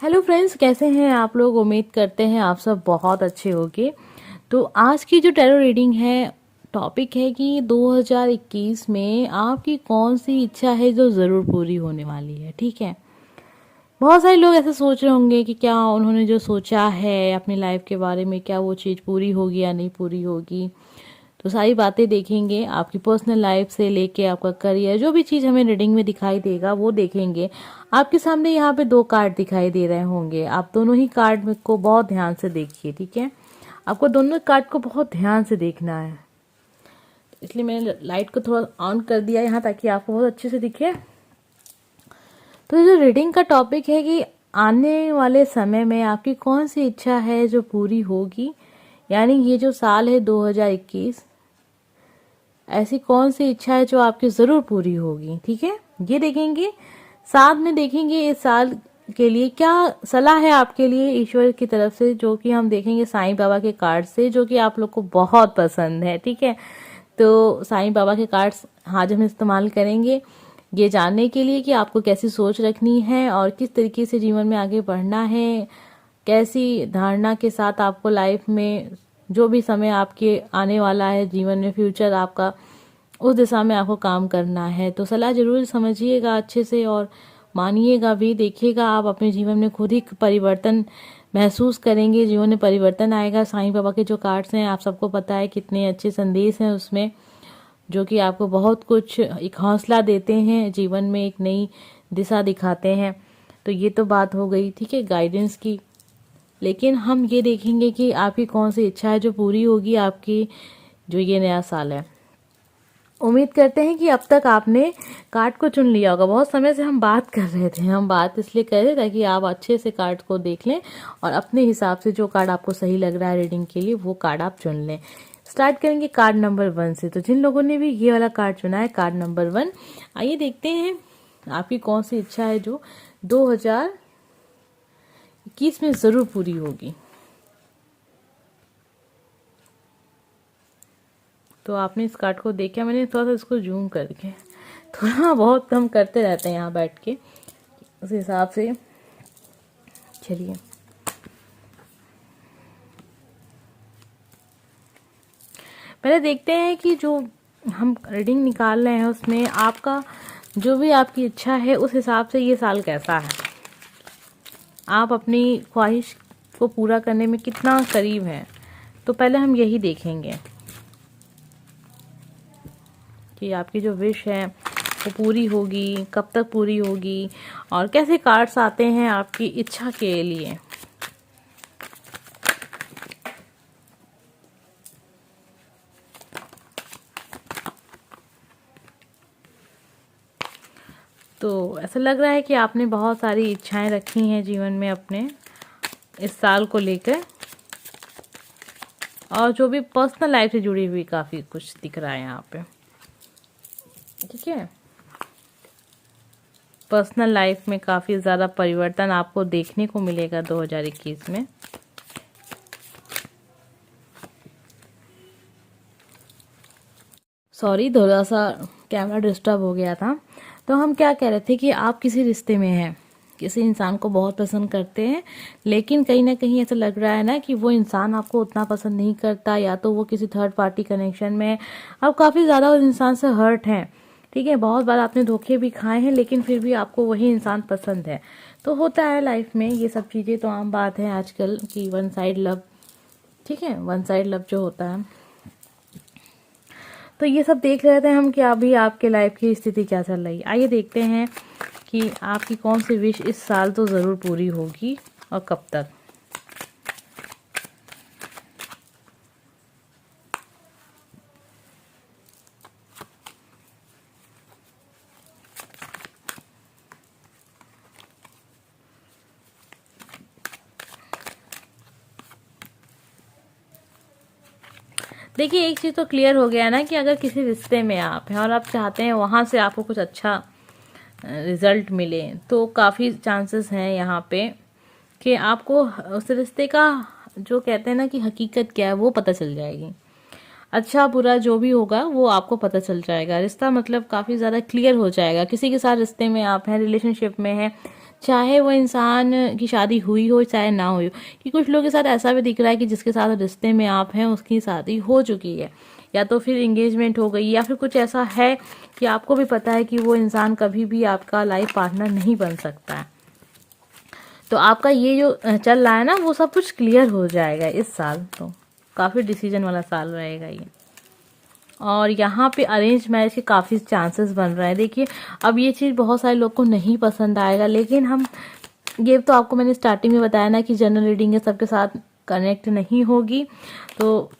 Hello friends, कैसे हैं आप लोग। उम्मीद करते हैं आप सब बहुत अच्छे होंगे। तो आज की जो टैरो रीडिंग है, टॉपिक है कि 2021 में आपकी कौन सी इच्छा है जो ज़रूर पूरी होने वाली है। ठीक है, बहुत सारे लोग ऐसे सोच रहे होंगे कि क्या उन्होंने जो सोचा है अपनी लाइफ के बारे में, क्या वो चीज़ पूरी होगी या नहीं पूरी होगी। तो सारी बातें देखेंगे, आपकी पर्सनल लाइफ से लेके आपका करियर, जो भी चीज़ हमें रीडिंग में दिखाई देगा वो देखेंगे। आपके सामने यहाँ पे दो कार्ड दिखाई दे रहे होंगे, आप दोनों ही कार्ड को बहुत ध्यान से देखिए। ठीक है, आपको दोनों कार्ड को बहुत ध्यान से देखना है, इसलिए मैंने लाइट को थोड़ा ऑन कर दिया यहाँ ताकि आपको बहुत अच्छे से दिखे। तो जो रीडिंग का टॉपिक है कि आने वाले समय में आपकी कौन सी इच्छा है जो पूरी होगी, यानी ये जो साल है 2021, ऐसी कौन सी इच्छा है जो आपकी ज़रूर पूरी होगी। ठीक है, ये देखेंगे। साथ में देखेंगे इस साल के लिए क्या सलाह है आपके लिए ईश्वर की तरफ से, जो कि हम देखेंगे साईं बाबा के कार्ड से, जो कि आप लोग को बहुत पसंद है। ठीक है, तो साईं बाबा के कार्ड्स आज हम इस्तेमाल करेंगे ये जानने के लिए कि आपको कैसी सोच रखनी है और किस तरीके से जीवन में आगे बढ़ना है, कैसी धारणा के साथ आपको लाइफ में जो भी समय आपके आने वाला है जीवन में, फ्यूचर आपका, उस दिशा में आपको काम करना है। तो सलाह जरूर समझिएगा अच्छे से और मानिएगा भी। देखिएगा आप अपने जीवन में खुद ही परिवर्तन महसूस करेंगे, जीवन में परिवर्तन आएगा। साईं बाबा के जो कार्ड्स हैं आप सबको पता है कितने अच्छे संदेश हैं उसमें, जो कि आपको बहुत कुछ एक हौसला देते हैं, जीवन में एक नई दिशा दिखाते हैं। तो ये तो बात हो गई, ठीक है, गाइडेंस की। लेकिन हम ये देखेंगे कि आपकी कौन सी इच्छा है जो पूरी होगी आपकी जो ये नया साल है। उम्मीद करते हैं कि अब तक आपने कार्ड को चुन लिया होगा। बहुत समय से हम बात कर रहे थे, हम बात इसलिए कर रहे थे ताकि आप अच्छे से कार्ड को देख लें और अपने हिसाब से जो कार्ड आपको सही लग रहा है रीडिंग के लिए वो कार्ड आप चुन लें। स्टार्ट करेंगे कार्ड नंबर 1 से। तो जिन लोगों ने भी ये वाला कार्ड चुना है, कार्ड नंबर 1, आइए देखते हैं आपकी कौन सी इच्छा है जो 2021 में जरूर पूरी होगी। तो आपने इस कार्ड को देखा, मैंने थोड़ा सा इसको जूम करके, थोड़ा बहुत हम करते रहते हैं यहाँ बैठ के, उस हिसाब से चलिए। पहले देखते हैं कि जो हम रीडिंग निकाल रहे हैं उसमें आपका जो भी आपकी इच्छा है उस हिसाब से ये साल कैसा है, आप अपनी ख्वाहिश को पूरा करने में कितना करीब हैं। तो पहले हम यही देखेंगे कि आपकी जो विश है वो पूरी होगी, कब तक पूरी होगी और कैसे कार्ड्स आते हैं आपकी इच्छा के लिए। तो ऐसा लग रहा है कि आपने बहुत सारी इच्छाएं रखी हैं जीवन में अपने इस साल को लेकर, और जो भी पर्सनल लाइफ से जुड़ी हुई काफ़ी कुछ दिख रहा है यहाँ पे। ठीक है, पर्सनल लाइफ में काफ़ी ज़्यादा परिवर्तन आपको देखने को मिलेगा 2021 में। सॉरी, थोड़ा सा कैमरा डिस्टर्ब हो गया था। तो हम क्या कह रहे थे कि आप किसी रिश्ते में हैं, किसी इंसान को बहुत पसंद करते हैं, लेकिन कहीं ना कहीं ऐसा लग रहा है ना कि वो इंसान आपको उतना पसंद नहीं करता, या तो वो किसी थर्ड पार्टी कनेक्शन में है, आप काफ़ी ज़्यादा उस इंसान से हर्ट हैं। ठीक है, बहुत बार आपने धोखे भी खाए हैं, लेकिन फिर भी आपको वही इंसान पसंद है। तो होता है लाइफ में ये सब चीज़ें, तो आम बात है आजकल की वन साइड लव। ठीक है, वन साइड लव जो होता है, तो ये सब देख रहे थे हम कि अभी आपके लाइफ की स्थिति क्या चल रही है। आइए देखते हैं कि आपकी कौन सी विश इस साल तो ज़रूर पूरी होगी और कब तक। देखिए, एक चीज़ तो क्लियर हो गया ना कि अगर किसी रिश्ते में आप हैं और आप चाहते हैं वहाँ से आपको कुछ अच्छा रिजल्ट मिले, तो काफ़ी चांसेस हैं यहाँ पे कि आपको उस रिश्ते का जो कहते हैं ना कि हकीकत क्या है वो पता चल जाएगी। अच्छा बुरा जो भी होगा वो आपको पता चल जाएगा। रिश्ता मतलब काफ़ी ज़्यादा क्लियर हो जाएगा। किसी के साथ रिश्ते में आप हैं, रिलेशनशिप में हैं, चाहे वो इंसान की शादी हुई हो चाहे ना हुई हो। कि कुछ लोगों के साथ ऐसा भी दिख रहा है कि जिसके साथ रिश्ते में आप हैं उसकी शादी हो चुकी है, या तो फिर एंगेजमेंट हो गई, या फिर कुछ ऐसा है कि आपको भी पता है कि वो इंसान कभी भी आपका लाइफ पार्टनर नहीं बन सकता है। तो आपका ये जो चल रहा है ना वो सब कुछ क्लियर हो जाएगा इस साल। तो काफ़ी डिसीजन वाला साल रहेगा ये। और यहाँ पे अरेंज मैरिज के काफ़ी चांसेस बन रहे हैं। देखिए, अब ये चीज़ बहुत सारे लोग को नहीं पसंद आएगा, लेकिन हम ये तो आपको मैंने स्टार्टिंग में बताया ना कि जनरल रीडिंग है, सबके साथ कनेक्ट नहीं होगी। तो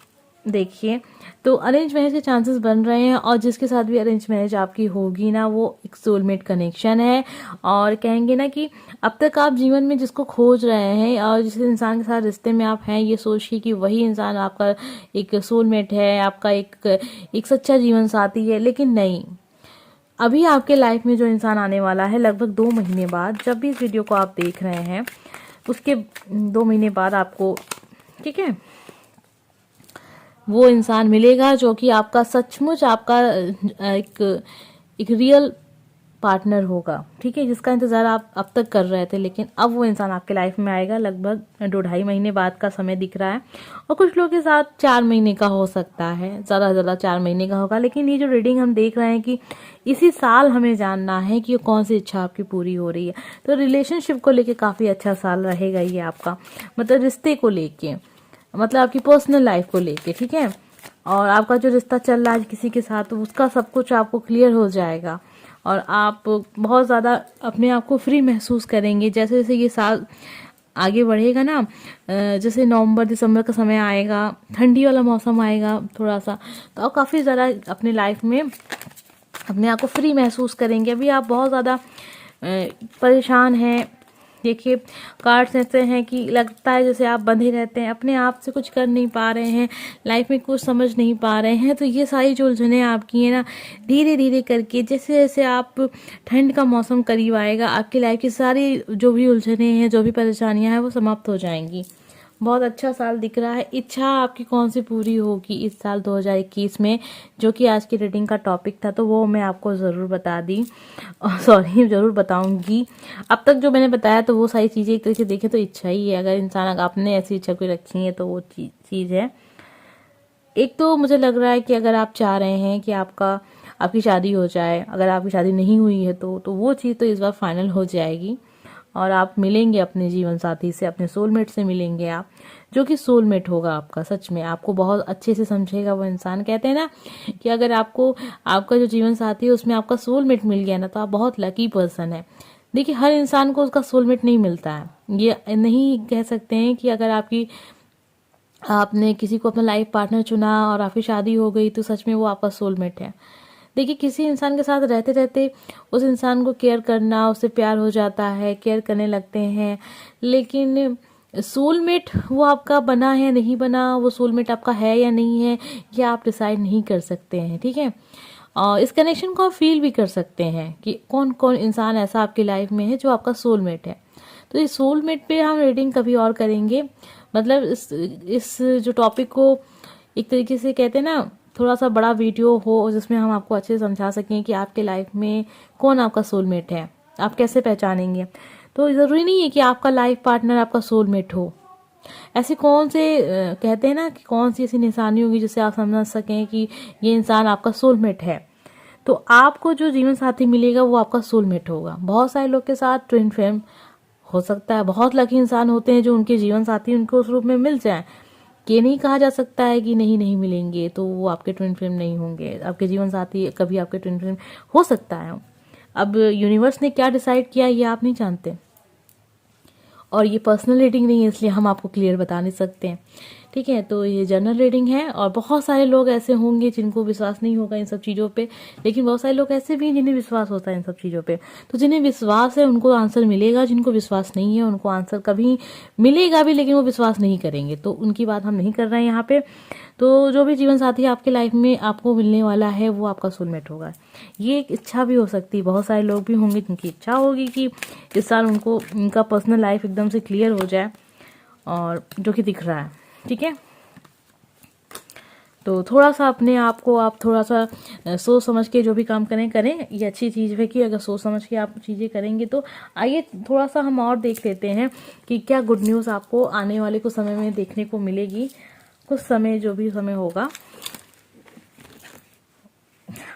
देखिए, तो अरेंज मैरिज के चांसेस बन रहे हैं, और जिसके साथ भी अरेंज मैरिज आपकी होगी ना वो एक सोलमेट कनेक्शन है। और कहेंगे ना कि अब तक आप जीवन में जिसको खोज रहे हैं और जिस इंसान के साथ रिश्ते में आप हैं, ये सोचिए कि वही इंसान आपका एक सोलमेट है, आपका एक सच्चा जीवन साथी है। लेकिन नहीं, अभी आपके लाइफ में जो इंसान आने वाला है लगभग 2 महीने बाद, जब भी इस वीडियो को आप देख रहे हैं उसके 2 महीने बाद आपको, ठीक है, वो इंसान मिलेगा जो कि आपका सचमुच आपका एक रियल पार्टनर होगा, ठीक है, जिसका इंतज़ार आप अब तक कर रहे थे। लेकिन अब वो इंसान आपके लाइफ में आएगा, लगभग 2-2.5 महीने बाद का समय दिख रहा है। और कुछ लोगों के साथ 4 महीने का हो सकता है, ज़्यादा से ज़्यादा 4 महीने का होगा। लेकिन ये जो रीडिंग हम देख रहे हैं कि इसी साल हमें जानना है कि कौन सी इच्छा आपकी पूरी हो रही है। तो रिलेशनशिप को लेके काफ़ी अच्छा साल रहेगा ये आपका, मतलब रिश्ते को लेके, मतलब आपकी पर्सनल लाइफ को लेके, ठीक है। और आपका जो रिश्ता चल रहा है किसी के साथ, तो उसका सब कुछ आपको क्लियर हो जाएगा और आप बहुत ज़्यादा अपने आप को फ्री महसूस करेंगे। जैसे जैसे ये साल आगे बढ़ेगा ना, जैसे नवंबर दिसंबर का समय आएगा, ठंडी वाला मौसम आएगा थोड़ा सा, तो आप काफ़ी ज़्यादा अपने लाइफ में अपने आप को फ्री महसूस करेंगे। अभी आप बहुत ज़्यादा परेशान हैं। देखिए, कार्ड्स ऐसे हैं कि लगता है जैसे आप बंधे रहते हैं, अपने आप से कुछ कर नहीं पा रहे हैं, लाइफ में कुछ समझ नहीं पा रहे हैं। तो ये सारी जो उलझनें आपकी हैं ना, धीरे धीरे करके जैसे जैसे आप ठंड का मौसम करीब आएगा, आपकी लाइफ की सारी जो भी उलझनें हैं, जो भी परेशानियां हैं, वो समाप्त हो जाएंगी। बहुत अच्छा साल दिख रहा है। इच्छा आपकी कौन सी पूरी होगी इस साल 2021 में, जो कि आज की रीडिंग का टॉपिक था, तो वो मैं आपको ज़रूर बता दी, सॉरी ज़रूर बताऊंगी। अब तक जो मैंने बताया तो वो सारी चीज़ें एक तरीके से देखे तो इच्छा ही है। अगर इंसान, अगर आपने ऐसी इच्छा कोई रखी है तो वो चीज़ है। एक तो मुझे लग रहा है कि अगर आप चाह रहे हैं कि आपकी शादी हो जाए, अगर आपकी शादी नहीं हुई है तो वो चीज़ तो इस बार फाइनल हो जाएगी और आप मिलेंगे अपने जीवन साथी से, अपने सोलमेट से मिलेंगे आप, जो कि सोलमेट होगा आपका। सच में आपको बहुत अच्छे से समझेगा वो इंसान। कहते हैं ना कि अगर आपको आपका जो जीवन साथी है उसमें आपका सोलमेट मिल गया ना, तो आप बहुत लकी पर्सन है। देखिए, हर इंसान को उसका सोलमेट नहीं मिलता है। ये नहीं कह सकते हैं कि अगर आपने किसी को अपना लाइफ पार्टनर चुना और आपकी शादी हो गई तो सच में वो आपका सोलमेट है। देखिए, किसी इंसान के साथ रहते रहते उस इंसान को केयर करना, उससे प्यार हो जाता है, केयर करने लगते हैं, लेकिन सोलमेट वो आपका बना है नहीं बना, वो सोलमेट आपका है या नहीं है, ये आप डिसाइड नहीं कर सकते हैं, ठीक है। और इस कनेक्शन को आप फील भी कर सकते हैं कि कौन कौन इंसान ऐसा आपकी लाइफ में है जो आपका सोलमेट है। तो इस सोलमेट पे हम रीडिंग कभी और करेंगे। मतलब इस जो टॉपिक को एक तरीके से कहते हैं ना, थोड़ा सा बड़ा वीडियो हो जिसमें हम आपको अच्छे से समझा सकें कि आपके लाइफ में कौन आपका सोलमेट है, आप कैसे पहचानेंगे। तो ज़रूरी नहीं है कि आपका लाइफ पार्टनर आपका सोलमेट हो। ऐसे कौन से कहते हैं ना कि कौन सी ऐसी निशानी होगी जिससे आप समझ सकें कि ये इंसान आपका सोलमेट है। तो आपको जो जीवन साथी मिलेगा वो आपका सोलमेट होगा। बहुत सारे लोग के साथ ट्विन फ्लेम हो सकता है, बहुत लकी इंसान होते हैं जो उनके जीवन साथी उनको उस रूप में मिल जाए। ये नहीं कहा जा सकता है कि नहीं मिलेंगे तो वो आपके ट्विन फ्लेम नहीं होंगे। आपके जीवन साथी कभी आपके ट्विन फ्लेम हो सकता है। अब यूनिवर्स ने क्या डिसाइड किया ये आप नहीं जानते, और ये पर्सनल रीडिंग नहीं है इसलिए हम आपको क्लियर बता नहीं सकते हैं, ठीक है। तो ये जनरल रीडिंग है और बहुत सारे लोग ऐसे होंगे जिनको विश्वास नहीं होगा इन सब चीज़ों पे, लेकिन बहुत सारे लोग ऐसे भी हैं जिन्हें विश्वास होता है इन सब चीज़ों पे। तो जिन्हें विश्वास है उनको आंसर मिलेगा, जिनको विश्वास नहीं है उनको आंसर कभी मिलेगा भी लेकिन वो विश्वास नहीं करेंगे, तो उनकी बात हम नहीं कर रहे हैं यहाँ पे। तो जो भी जीवन साथी आपके लाइफ में आपको मिलने वाला है वो आपका सोलमेट होगा। ये एक इच्छा भी हो सकती है, बहुत सारे लोग भी होंगे जिनकी इच्छा होगी कि इस साल उनको उनका पर्सनल लाइफ एकदम से क्लियर हो जाए, और जो कि दिख रहा है, ठीक है। तो थोड़ा सा अपने आप को आप थोड़ा सा सोच समझ के जो भी काम करें। ये अच्छी चीज़ है कि अगर सोच समझ के आप चीज़ें करेंगे। तो आइए थोड़ा सा हम और देख लेते हैं कि क्या गुड न्यूज़ आपको आने वाले कुछ समय में देखने को मिलेगी। कुछ समय, जो भी समय होगा।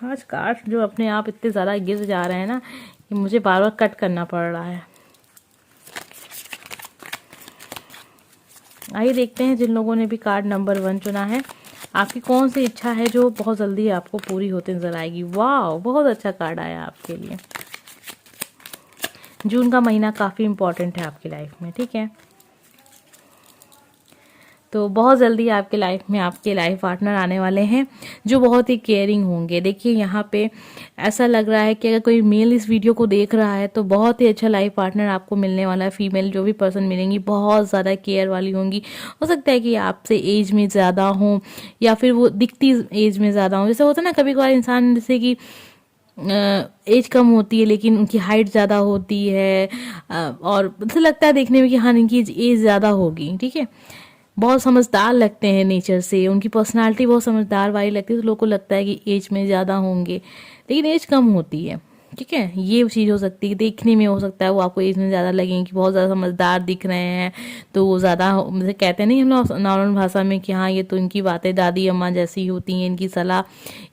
आज कार्ड जो अपने आप इतने ज़्यादा गिर जा रहे हैं ना कि मुझे बार बार कट करना पड़ रहा है। आइए देखते हैं जिन लोगों ने भी कार्ड नंबर 1 चुना है, आपकी कौन सी इच्छा है जो बहुत जल्दी आपको पूरी होती नजर आएगी। वाह, बहुत अच्छा कार्ड आया आपके लिए। जून का महीना काफ़ी इम्पोर्टेंट है आपकी लाइफ में, ठीक है। तो बहुत जल्दी आपके लाइफ में आपके लाइफ पार्टनर आने वाले हैं जो बहुत ही केयरिंग होंगे। देखिए यहाँ पे ऐसा लग रहा है कि अगर कोई मेल इस वीडियो को देख रहा है तो बहुत ही अच्छा लाइफ पार्टनर आपको मिलने वाला है। फीमेल जो भी पर्सन मिलेंगी बहुत ज़्यादा केयर वाली होंगी। हो सकता है कि आपसे एज में ज़्यादा हो या फिर वो दिखती एज में ज़्यादा हो। जैसे होता है ना कभी कभार इंसान, जैसे कि एज कम होती है लेकिन उनकी हाइट ज़्यादा होती है और ऐसा लगता है देखने में कि हाँ इनकी एज ज़्यादा होगी, ठीक है। बहुत समझदार लगते हैं नेचर से, उनकी पर्सनालिटी बहुत समझदार वाली लगती है। तो लोगों को लगता है कि एज में ज़्यादा होंगे लेकिन एज कम होती है, ठीक है। ये चीज़ हो सकती है, देखने में हो सकता है वो आपको एज में ज़्यादा लगेंगे कि बहुत ज़्यादा समझदार दिख रहे हैं। तो वो ज़्यादा, जैसे कहते नहीं हम लोग नॉर्मल भाषा में कि हाँ ये तो इनकी बातें दादी अम्मा जैसी होती हैं, इनकी सलाह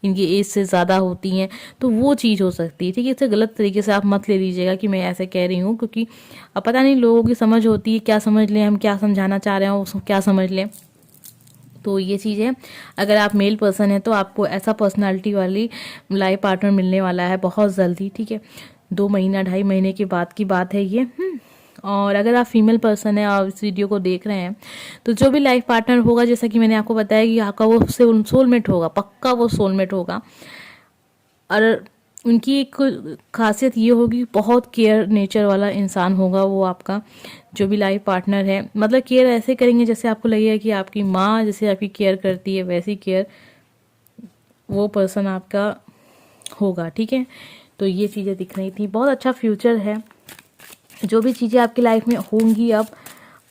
इनकी एज से ज़्यादा होती हैं। तो वो चीज़ हो सकती है, ठीक है। इसे गलत तरीके से आप मत ले लीजिएगा कि मैं ऐसे कह रही हूँ, क्योंकि अब पता नहीं लोगों की समझ होती है, क्या समझ लें हम, क्या समझाना चाह रहे हैं उसको क्या समझ लें। तो ये चीज़ है, अगर आप मेल पर्सन है तो आपको ऐसा पर्सनालिटी वाली लाइफ पार्टनर मिलने वाला है बहुत जल्दी, ठीक है। 2 महीना 2.5 महीने के बाद की बात है ये। और अगर आप फीमेल पर्सन है और इस वीडियो को देख रहे हैं तो जो भी लाइफ पार्टनर होगा, जैसा कि मैंने आपको बताया कि आपका वो सोलमेट होगा, पक्का वो सोलमेट होगा। और उनकी एक खासियत ये होगी, बहुत केयर नेचर वाला इंसान होगा वो आपका जो भी लाइफ पार्टनर है। मतलब केयर ऐसे करेंगे जैसे आपको लगेगा कि आपकी माँ जैसे आपकी केयर करती है, वैसी केयर वो पर्सन आपका होगा, ठीक है। तो ये चीज़ें दिख रही थी। बहुत अच्छा फ्यूचर है, जो भी चीज़ें आपकी लाइफ में होंगी अब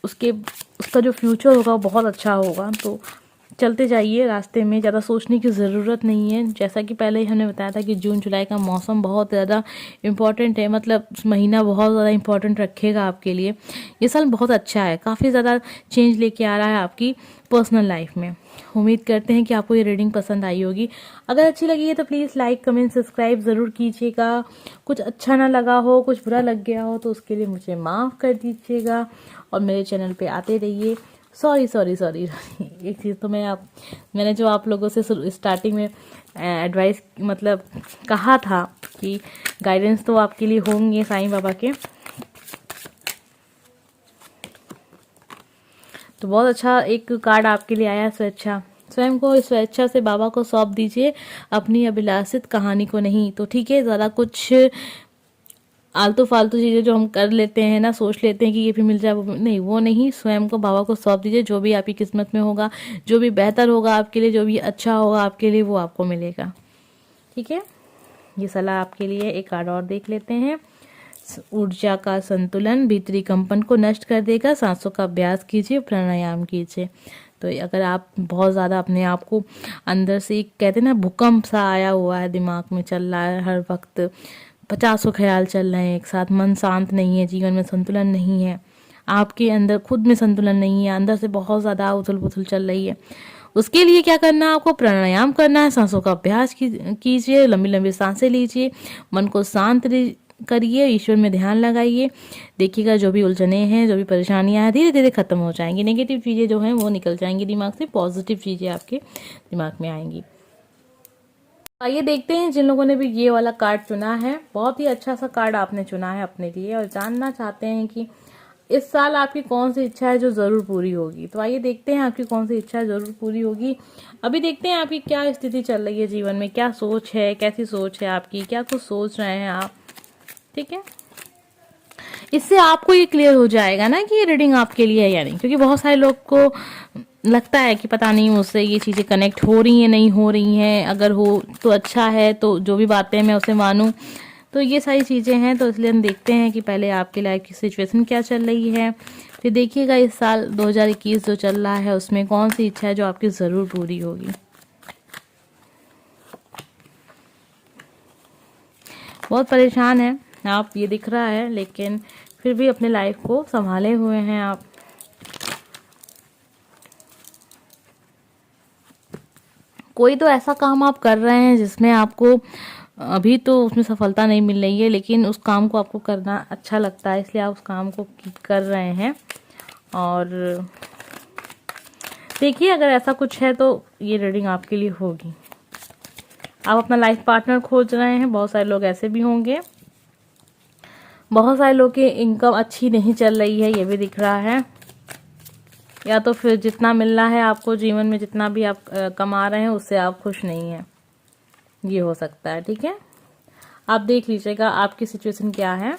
उसका जो फ्यूचर होगा वो बहुत अच्छा होगा। तो चलते जाइए रास्ते में, ज़्यादा सोचने की ज़रूरत नहीं है। जैसा कि पहले ही हमने बताया था कि जून जुलाई का मौसम बहुत ज़्यादा इम्पॉर्टेंट है, मतलब महीना बहुत ज़्यादा इम्पॉर्टेंट रखेगा आपके लिए। ये साल बहुत अच्छा है, काफ़ी ज़्यादा चेंज लेके आ रहा है आपकी पर्सनल लाइफ में। उम्मीद करते हैं कि आपको ये रीडिंग पसंद आई होगी। अगर अच्छी लगी है तो प्लीज़ लाइक कमेंट सब्सक्राइब ज़रूर कीजिएगा। कुछ अच्छा ना लगा हो, कुछ बुरा लग गया हो तो उसके लिए मुझे माफ़ कर दीजिएगा और मेरे चैनल पे आते रहिए। सॉरी एक चीज़ तो मैंने जो आप लोगों से स्टार्टिंग में एडवाइस मतलब कहा था कि गाइडेंस तो आपके लिए होंगे साईं बाबा के। तो बहुत अच्छा एक कार्ड आपके लिए आया, स्वेच्छा। स्वयं को स्वेच्छा से बाबा को सौंप दीजिए, अपनी अभिलाषित कहानी को नहीं। तो ठीक है, ज़्यादा कुछ आलतू फालतू चीज़ें जो हम कर लेते हैं ना, सोच लेते हैं कि ये भी मिल जाए, वो नहीं। स्वयं को बाबा को सौंप दीजिए, जो भी आपकी किस्मत में होगा, जो भी बेहतर होगा आपके लिए, जो भी अच्छा होगा आपके लिए, वो आपको मिलेगा, ठीक है। ये सलाह आपके लिए। एक कार्ड और देख लेते हैं। ऊर्जा का संतुलन भीतरी कंपन को नष्ट कर देगा। सांसों का अभ्यास कीजिए, प्राणायाम कीजिए। तो अगर आप बहुत ज़्यादा अपने आप को अंदर से, कहते हैं ना भूकंप सा आया हुआ है, दिमाग में चल रहा है हर वक्त, 50 ख्याल चल रहे हैं एक साथ, मन शांत नहीं है, जीवन में संतुलन नहीं है, आपके अंदर खुद में संतुलन नहीं है, अंदर से बहुत ज़्यादा उथल पुथल चल रही है, उसके लिए क्या करना है, आपको प्राणायाम करना है। सांसों का अभ्यास कीजिए, लंबी लंबी सांसें लीजिए, मन को शांत करिए, ईश्वर में ध्यान लगाइए। देखिएगा जो भी उलझने हैं, जो भी परेशानियां हैं, धीरे धीरे खत्म हो जाएंगी। नेगेटिव चीज़ें जो हैं वो निकल जाएंगी दिमाग से, पॉजिटिव चीज़ें आपके दिमाग में आएंगी। आइए देखते हैं जिन लोगों ने भी ये वाला कार्ड चुना है, बहुत ही अच्छा सा कार्ड आपने चुना है अपने लिए और जानना चाहते हैं कि इस साल आपकी कौन सी इच्छा है जो जरूर पूरी होगी। तो आइए देखते हैं आपकी कौन सी इच्छा जरूर पूरी होगी। अभी देखते हैं आपकी क्या स्थिति चल रही है जीवन में, क्या सोच है, कैसी सोच है आपकी, क्या कुछ सोच रहे हैं आप, ठीक है। इससे आपको ये क्लियर हो जाएगा ना कि ये रीडिंग आपके लिए है या नहीं, क्योंकि बहुत सारे लोग को लगता है कि पता नहीं मुझसे ये चीज़ें कनेक्ट हो रही हैं नहीं हो रही हैं, अगर हो तो अच्छा है, तो जो भी बातें मैं उसे मानूं। तो ये सारी चीज़ें हैं, तो इसलिए हम देखते हैं कि पहले आपकी लाइफ की सिचुएशन क्या चल रही है, फिर देखिएगा इस साल 2021 जो चल रहा है उसमें कौन सी इच्छा है जो आपकी ज़रूर पूरी होगी। बहुत परेशान हैं आप, ये दिख रहा है, लेकिन फिर भी अपने लाइफ को संभाले हुए हैं आप। कोई तो ऐसा काम आप कर रहे हैं जिसमें आपको अभी तो उसमें सफलता नहीं मिल रही है, लेकिन उस काम को आपको करना अच्छा लगता है, इसलिए आप उस काम को कर रहे हैं। और देखिए, अगर ऐसा कुछ है तो ये रीडिंग आपके लिए होगी। आप अपना लाइफ पार्टनर खोज रहे हैं, बहुत सारे लोग ऐसे भी होंगे। बहुत सारे लोग की इनकम अच्छी नहीं चल रही है, ये भी दिख रहा है। या तो फिर जितना मिल रहा है आपको जीवन में, जितना भी आप कमा रहे हैं, उससे आप खुश नहीं हैं, ये हो सकता है। ठीक है, आप देख लीजिएगा आपकी सिचुएशन क्या है।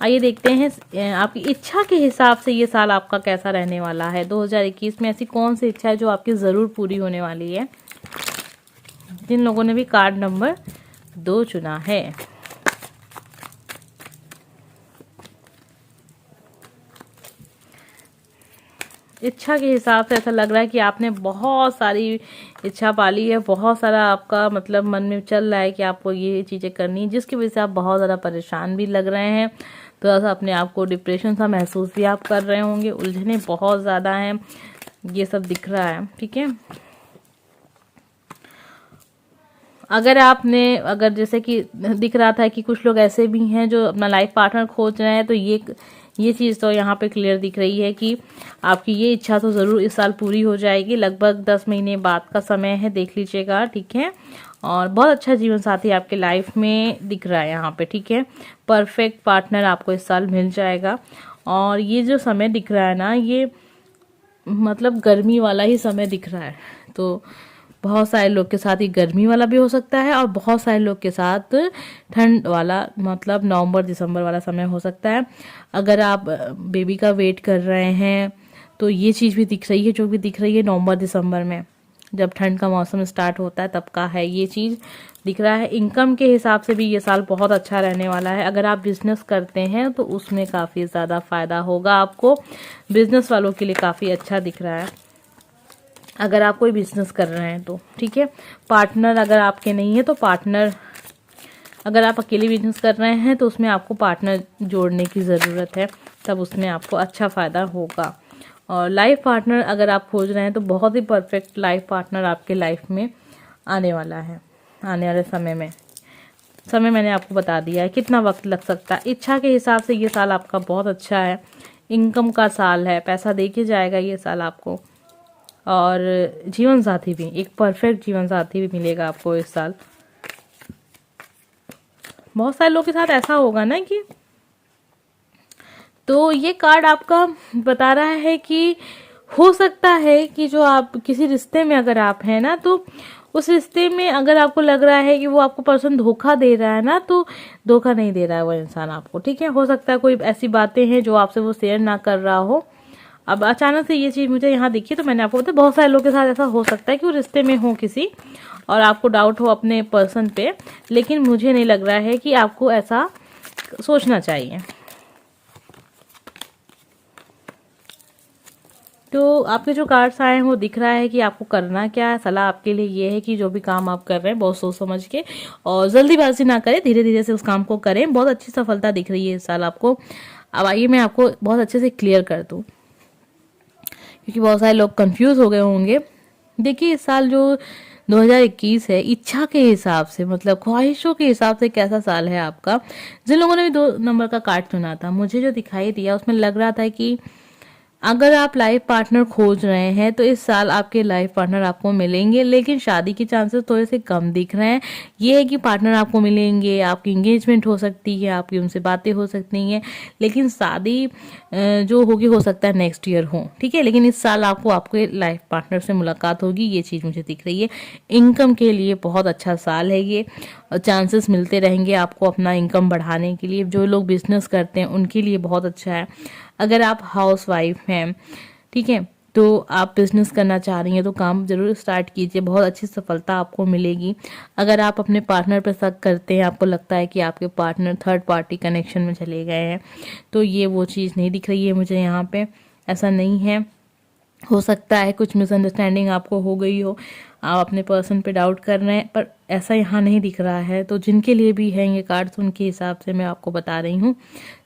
आइए देखते हैं आपकी इच्छा के हिसाब से ये साल आपका कैसा रहने वाला है। 2021 में ऐसी कौन सी इच्छा है जो आपकी ज़रूर पूरी होने वाली है। जिन लोगों ने भी कार्ड नंबर 2 चुना है, इच्छा के हिसाब से ऐसा लग रहा है कि आपने बहुत सारी इच्छा पाली है, बहुत सारा आपका मतलब मन में चल रहा है कि आपको ये चीज़ें करनी है, जिसकी वजह से आप बहुत ज़्यादा परेशान भी लग रहे हैं। थोड़ा सा अपने आप को डिप्रेशन सा महसूस भी आप कर रहे होंगे, उलझने बहुत ज़्यादा हैं, ये सब दिख रहा है। ठीक है, अगर जैसे कि दिख रहा था कि कुछ लोग ऐसे भी हैं जो अपना लाइफ पार्टनर खोज रहे हैं, तो ये चीज़ तो यहाँ पे क्लियर दिख रही है कि आपकी ये इच्छा तो ज़रूर इस साल पूरी हो जाएगी। लगभग 10 महीने बाद का समय है, देख लीजिएगा। ठीक है, और बहुत अच्छा जीवन साथी आपके लाइफ में दिख रहा है यहाँ पे। ठीक है, परफेक्ट पार्टनर आपको इस साल मिल जाएगा। और ये जो समय दिख रहा है ना, ये मतलब गर्मी वाला ही समय दिख रहा है। तो बहुत सारे लोग के साथ ये गर्मी वाला भी हो सकता है, और बहुत सारे लोग के साथ ठंड वाला, मतलब नवंबर दिसंबर वाला समय हो सकता है। अगर आप बेबी का वेट कर रहे हैं तो ये चीज़ भी दिख रही है, जो भी दिख रही है नवंबर दिसंबर में, जब ठंड का मौसम स्टार्ट होता है तब का है, ये चीज़ दिख रहा है। इनकम के हिसाब से भी ये साल बहुत अच्छा रहने वाला है। अगर आप बिजनेस करते हैं तो उसमें काफ़ी ज़्यादा फायदा होगा आपको, बिजनेस वालों के लिए काफ़ी अच्छा दिख रहा है अगर आप कोई बिजनेस कर रहे हैं तो। ठीक है, पार्टनर अगर आपके नहीं है तो पार्टनर, अगर आप अकेले बिजनेस कर रहे हैं तो उसमें आपको पार्टनर जोड़ने की ज़रूरत है, तब उसमें आपको अच्छा फ़ायदा होगा। और लाइफ पार्टनर अगर आप खोज रहे हैं तो बहुत ही परफेक्ट लाइफ पार्टनर आपके लाइफ में आने वाला है। आने वाले समय मैंने आपको बता दिया है, कितना वक्त लग सकता है। इच्छा के हिसाब से ये साल आपका बहुत अच्छा है, इनकम का साल है, पैसा दे के जाएगा ये साल आपको। और जीवन साथी भी, एक परफेक्ट जीवन साथी भी मिलेगा आपको इस साल। बहुत सारे लोगों के साथ ऐसा होगा ना कि, तो ये कार्ड आपका बता रहा है कि हो सकता है कि जो आप किसी रिश्ते में अगर आप हैं ना, तो उस रिश्ते में अगर आपको लग रहा है कि वो आपको पर्सन धोखा दे रहा है ना, तो धोखा नहीं दे रहा है वो इंसान आपको। ठीक है, हो सकता है कोई ऐसी बातें हैं जो आपसे वो शेयर ना कर रहा हो। अब अचानक से ये चीज़ मुझे यहाँ दिखी, तो मैंने आपको बताया बहुत सारे लोगों के साथ ऐसा हो सकता है कि वो रिश्ते में हो किसी, और आपको डाउट हो अपने पर्सन पे, लेकिन मुझे नहीं लग रहा है कि आपको ऐसा सोचना चाहिए। तो आपके जो कार्ड्स आए हैं वो दिख रहा है कि आपको करना क्या है। सलाह आपके लिए ये है कि जो भी काम आप कर रहे हैं बहुत सोच समझ के और जल्दीबाजी ना करें, धीरे धीरे से उस काम को करें। बहुत अच्छी सफलता दिख रही है इस साल आपको। अब आइए मैं आपको बहुत अच्छे से क्लियर कर दूं, क्योंकि बहुत सारे लोग कंफ्यूज हो गए होंगे। देखिए, इस साल जो 2021 है, इच्छा के हिसाब से, मतलब ख्वाहिशों के हिसाब से कैसा साल है आपका। जिन लोगों ने भी 2 नंबर का कार्ड चुना था, मुझे जो दिखाई दिया उसमें लग रहा था कि अगर आप लाइफ पार्टनर खोज रहे हैं तो इस साल आपके लाइफ पार्टनर आपको मिलेंगे, लेकिन शादी के चांसेस थोड़े से कम दिख रहे हैं। ये है कि पार्टनर आपको मिलेंगे, आपकी इंगेजमेंट हो सकती है, आपकी उनसे बातें हो सकती हैं, लेकिन शादी जो होगी हो सकता है नेक्स्ट ईयर हो। ठीक है, लेकिन इस साल आपको आपके लाइफ पार्टनर से मुलाकात होगी, ये चीज़ मुझे दिख रही है। इनकम के लिए बहुत अच्छा साल है ये, चांसेस मिलते रहेंगे आपको अपना इनकम बढ़ाने के लिए। जो लोग बिजनेस करते हैं उनके लिए बहुत अच्छा है। अगर आप हाउस वाइफ हैं, ठीक है, तो आप बिजनेस करना चाह रही हैं तो काम जरूर स्टार्ट कीजिए, बहुत अच्छी सफलता आपको मिलेगी। अगर आप अपने पार्टनर पर शक करते हैं, आपको लगता है कि आपके पार्टनर थर्ड पार्टी कनेक्शन में चले गए हैं, तो ये वो चीज़ नहीं दिख रही है मुझे यहाँ पे, ऐसा नहीं है। हो सकता है कुछ मिसअंडरस्टैंडिंग आपको हो गई हो, आप अपने पर्सन पे डाउट कर रहे हैं, पर ऐसा यहाँ नहीं दिख रहा है। तो जिनके लिए भी है ये कार्ड्स, उनके हिसाब से मैं आपको बता रही हूँ।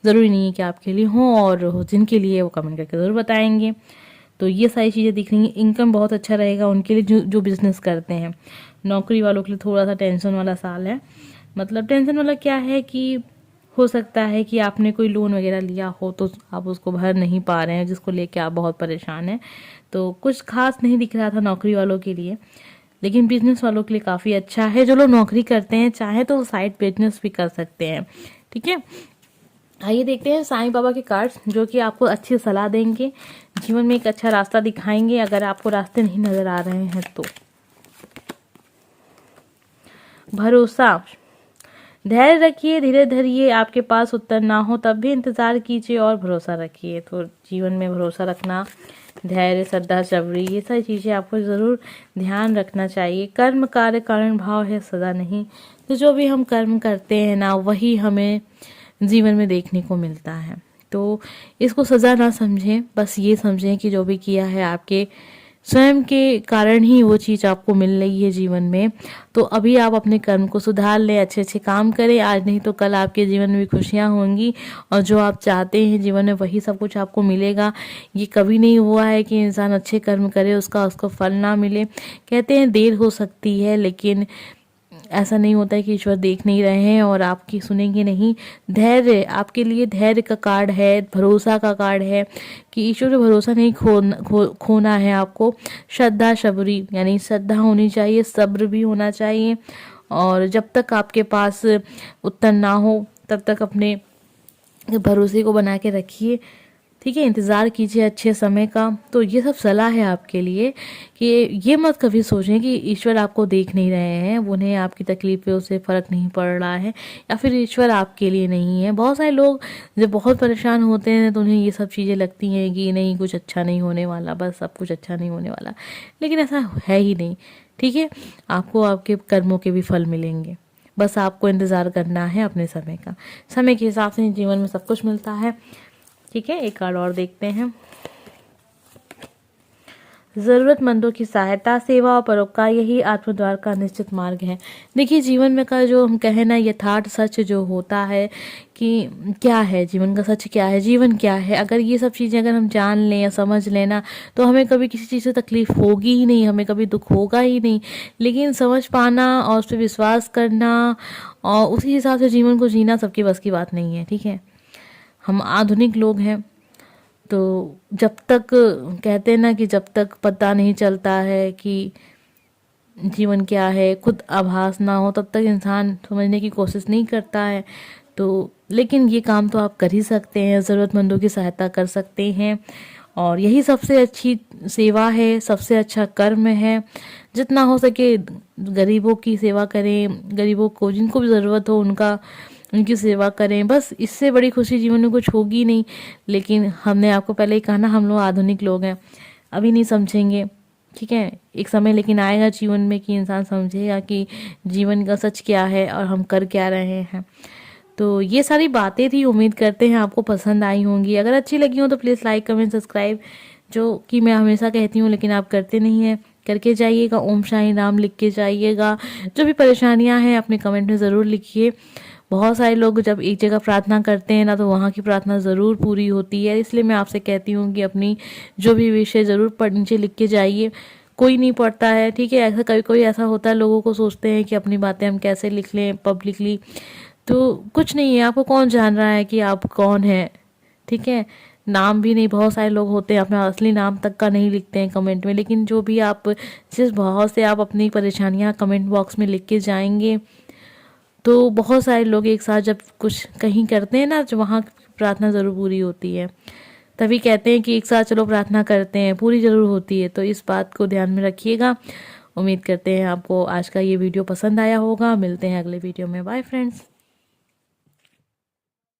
ज़रूरी नहीं है कि आपके लिए हो, और जिनके लिए वो कमेंट करके ज़रूर बताएंगे। तो ये सारी चीज़ें दिख रही हैं। इनकम बहुत अच्छा रहेगा उनके लिए जो बिज़नेस करते हैं। नौकरी वालों के लिए थोड़ा सा टेंशन वाला साल है। मतलब टेंशन वाला क्या है कि हो सकता है कि आपने कोई लोन वगैरह लिया हो तो आप उसको भर नहीं पा रहे हैं, जिसको लेके आप बहुत परेशान हैं। तो कुछ खास नहीं दिख रहा था नौकरी वालों के लिए, लेकिन बिजनेस वालों के लिए काफ़ी अच्छा है। जो लोग नौकरी करते हैं चाहे तो साइड बिजनेस भी कर सकते हैं। ठीक है, आइए देखते हैं साईं बाबा के कार्ड्स, जो कि आपको अच्छी सलाह देंगे, जीवन में एक अच्छा रास्ता दिखाएंगे अगर आपको रास्ते नहीं नजर आ रहे हैं तो। भरोसा, धैर्य रखिए, धीरे धरिए, आपके पास उत्तर ना हो तब भी इंतजार कीजिए और भरोसा रखिए। तो जीवन में भरोसा रखना, धैर्य, श्रद्धा, सबरी, ये सारी चीज़ें आपको ज़रूर ध्यान रखना चाहिए। कर्म कार्य कारण भाव है, सदा नहीं। तो जो भी हम कर्म करते हैं ना, वही हमें जीवन में देखने को मिलता है। तो इसको सज़ा ना समझें, बस ये समझें कि जो भी किया है आपके स्वयं के कारण ही वो चीज़ आपको मिल रही है जीवन में। तो अभी आप अपने कर्म को सुधार लें, अच्छे अच्छे काम करें, आज नहीं तो कल आपके जीवन में भी खुशियाँ होंगी, और जो आप चाहते हैं जीवन में वही सब कुछ आपको मिलेगा। ये कभी नहीं हुआ है कि इंसान अच्छे कर्म करे उसको फल ना मिले। कहते हैं देर हो सकती है, लेकिन ऐसा नहीं होता है कि ईश्वर देख नहीं रहे हैं और आपकी सुनेंगे नहीं। धैर्य आपके लिए धैर्य का कार्ड है, भरोसा का कार्ड है कि ईश्वर पे भरोसा नहीं खोना है आपको। श्रद्धा सबरी, यानी श्रद्धा होनी चाहिए, सब्र भी होना चाहिए, और जब तक आपके पास उत्तर ना हो तब तक अपने भरोसे को बना के रखिए। ठीक है, इंतज़ार कीजिए अच्छे समय का। तो ये सब सलाह है आपके लिए कि ये मत कभी सोचें कि ईश्वर आपको देख नहीं रहे हैं, उन्हें आपकी तकलीफ़ों से फ़र्क नहीं पड़ रहा है, या फिर ईश्वर आपके लिए नहीं है। बहुत सारे लोग जब बहुत परेशान होते हैं तो उन्हें ये सब चीज़ें लगती हैं कि नहीं, कुछ अच्छा नहीं होने वाला, बस सब कुछ अच्छा नहीं होने वाला, लेकिन ऐसा है ही नहीं। ठीक है, आपको आपके कर्मों के भी फल मिलेंगे, बस आपको इंतज़ार करना है अपने समय का। समय के हिसाब से जीवन में सब कुछ मिलता है। ठीक है, एक कार्ड और देखते हैं। जरूरतमंदों की सहायता, सेवा और परोपकार, यही आत्मद्वार का निश्चित मार्ग है। देखिए, जीवन में का जो हम कहें ना, यथार्थ सच जो होता है कि क्या है जीवन का सच, क्या है जीवन, क्या है, अगर ये सब चीज़ें अगर हम जान लें या समझ लें ना, तो हमें कभी किसी चीज़ से तकलीफ होगी ही नहीं, हमें कभी दुख होगा ही नहीं। लेकिन समझ पाना और उस पर विश्वास करना और उसी हिसाब से जीवन को जीना सबकी बस की बात नहीं है। ठीक है, हम आधुनिक लोग हैं, तो जब तक कहते हैं ना कि जब तक पता नहीं चलता है कि जीवन क्या है, खुद आभास ना हो, तब तक इंसान समझने की कोशिश नहीं करता है। तो लेकिन ये काम तो आप कर ही सकते हैं, ज़रूरतमंदों की सहायता कर सकते हैं, और यही सबसे अच्छी सेवा है, सबसे अच्छा कर्म है। जितना हो सके गरीबों की सेवा करें, गरीबों को जिनको भी ज़रूरत हो उनकी सेवा करें, बस इससे बड़ी खुशी जीवन में कुछ होगी नहीं। लेकिन हमने आपको पहले ही कहा ना, हम लोग आधुनिक लोग हैं, अभी नहीं समझेंगे। ठीक है, एक समय लेकिन आएगा जीवन में कि इंसान समझेगा कि जीवन का सच क्या है और हम कर क्या रहे हैं। तो ये सारी बातें थी, उम्मीद करते हैं आपको पसंद आई होंगी। अगर अच्छी लगी हो तो प्लीज़ लाइक, कमेंट, सब्सक्राइब, जो कि मैं हमेशा कहती हूँ लेकिन आप करते नहीं हैं, करके जाइएगा। ओम शाही राम लिख के जाइएगा। जो भी परेशानियां हैं अपने कमेंट में ज़रूर लिखिए। बहुत सारे लोग जब एक जगह प्रार्थना करते हैं ना, तो वहाँ की प्रार्थना ज़रूर पूरी होती है। इसलिए मैं आपसे कहती हूँ कि अपनी जो भी विषय ज़रूर नीचे लिख के जाइए। कोई नहीं पढ़ता है, ठीक है, ऐसा कभी कोई ऐसा होता है, लोगों को सोचते हैं कि अपनी बातें हम कैसे लिख लें पब्लिकली। तो कुछ नहीं है, आपको कौन जान रहा है कि आप कौन हैं। ठीक है, नाम भी नहीं, बहुत सारे लोग होते हैं अपना असली नाम तक का नहीं लिखते हैं कमेंट में। लेकिन जो भी आप जिस भाव से आप अपनी परेशानियां कमेंट बॉक्स में लिख के जाएंगे, तो बहुत सारे लोग एक साथ जब कुछ कहीं करते हैं ना, जो वहाँ प्रार्थना ज़रूर पूरी होती है। तभी कहते हैं कि एक साथ चलो प्रार्थना करते हैं, पूरी ज़रूर होती है। तो इस बात को ध्यान में रखिएगा। उम्मीद करते हैं आपको आज का ये वीडियो पसंद आया होगा। मिलते हैं अगले वीडियो में। Bye friends.